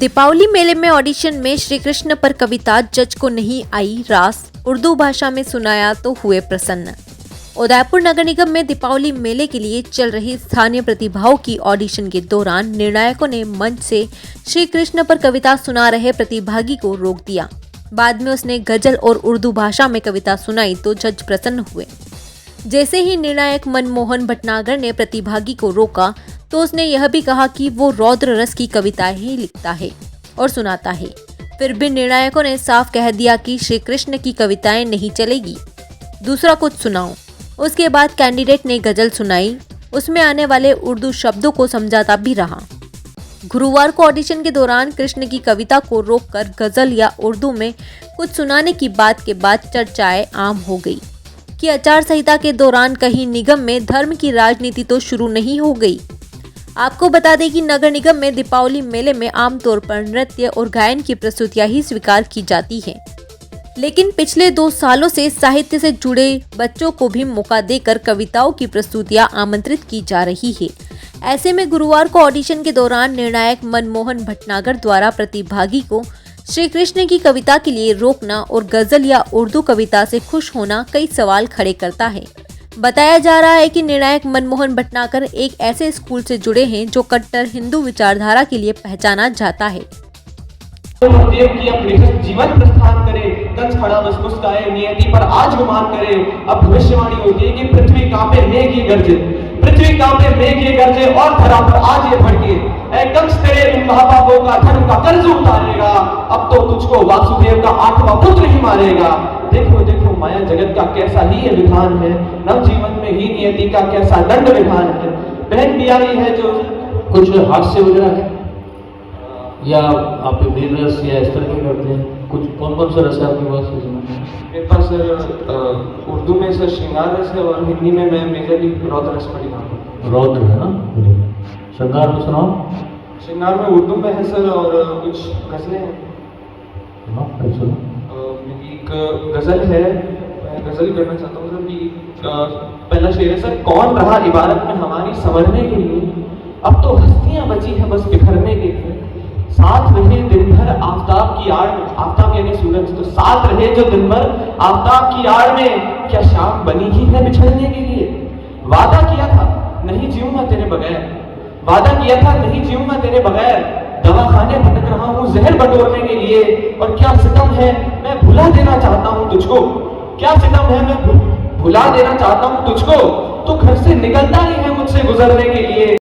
दीपावली मेले में ऑडिशन में श्री कृष्ण पर कविता जज को नहीं आई रास, उर्दू भाषा में सुनाया तो हुए प्रसन्न। उदयपुर नगर निगम में दीपावली मेले के लिए चल रही स्थानीय प्रतिभाओं की ऑडिशन के दौरान निर्णायकों ने मंच से श्री कृष्ण पर कविता सुना रहे प्रतिभागी को रोक दिया। बाद में उसने गजल और उर्दू भाषा में कविता सुनाई तो जज प्रसन्न हुए। जैसे ही निर्णायक मनमोहन भटनागर ने प्रतिभागी को रोका तो उसने यह भी कहा कि वो रौद्र रस की कविताएं ही लिखता है और सुनाता है। फिर भी निर्णायकों ने साफ कह दिया कि श्री कृष्ण की कविताएं नहीं चलेगी, दूसरा कुछ सुनाओ। उसके बाद कैंडिडेट ने गजल सुनाई, उसमें आने वाले उर्दू शब्दों को समझाता भी रहा। गुरुवार को ऑडिशन के दौरान कृष्ण की कविता को रोककर गजल या उर्दू में कुछ सुनाने की बात के बाद चर्चाएं आम हो गई कि आचार संहिता के दौरान कहीं निगम में धर्म की राजनीति तो शुरू नहीं हो गई। आपको बता दें कि नगर निगम में दीपावली मेले में आमतौर पर नृत्य और गायन की प्रस्तुतियां ही स्वीकार की जाती हैं, लेकिन पिछले 2 सालों से साहित्य से जुड़े बच्चों को भी मौका देकर कविताओं की प्रस्तुतियां आमंत्रित की जा रही है। ऐसे में गुरुवार को ऑडिशन के दौरान निर्णायक मनमोहन भटनागर द्वारा प्रतिभागी को श्री कृष्ण की कविता के लिए रोकना और गजल या उर्दू कविता से खुश होना कई सवाल खड़े करता है। बताया जा रहा है कि निर्णायक मनमोहन भटनागर एक ऐसे स्कूल से जुड़े हैं जो कट्टर हिंदू विचारधारा के लिए पहचाना जाता है। देव की अपनी जीवन प्रस्थान करे, कंस खड़ा बस मुस्काए, नियति पर आज गुमान करे। अब भविष्यवाणी होती है कि पृथ्वी कांपे मेघ ये गरजे, पृथ्वी कांपे मेघ ये गरजे और धरा पर आज ये भड़के। ऐ कंस तेरे इन महापापों का धर्म का कर्ज उतारेगा, अब तो तुझको वासुदेव का 8वां पुत्र ही मारेगा। देखो देखो माया जगत का कैसा ही ये विधान है, नव जीवन में ही नियति का कैसा दंड विधान है। बहन भी आई है जो कुछ हास्य वगैरह है या आप वीर रस या इस तरह के करते हैं? कुछ कौन कौन सा रस है आपके पास? मेरे पास सर उर्दू में सर श्रृंगार रस है और हिंदी में मैं मेजरली रौद्र रस पढ़ी हूँ। रौद्र है ना, श्रृंगार में सुनाओ। श्रृंगार में उर्दू में है सर और कुछ गजलें हैं। मेरी एक गजल है, मैं गजल करना चाहता हूँ सर कि पहला शेर है सर, कौन रहा इबारत में हमारी संवरने के लिए, अब तो हस्तियां बची हैं बस बिखरने के लिए। साथ रहे दिन भर आफताब की आड़ में, आफताब यानी सूरज, तो साथ रहे जो दिन भर आफताब की आड़ में, क्या शाम बनी ही है बिछड़ने के लिए। वादा किया था नहीं जीऊंगा तेरे बगैर, वादा किया था नहीं जीऊंगा तेरे बगैर, दवाखाने भटक रहा हूँ जहर बटोरने के लिए। और क्या सितम है मैं भुला देना चाहता हूँ तुझको, क्या सितम है मैं भुला देना चाहता हूँ तुझको, तो घर से निकलता ही है मुझसे गुजरने के लिए।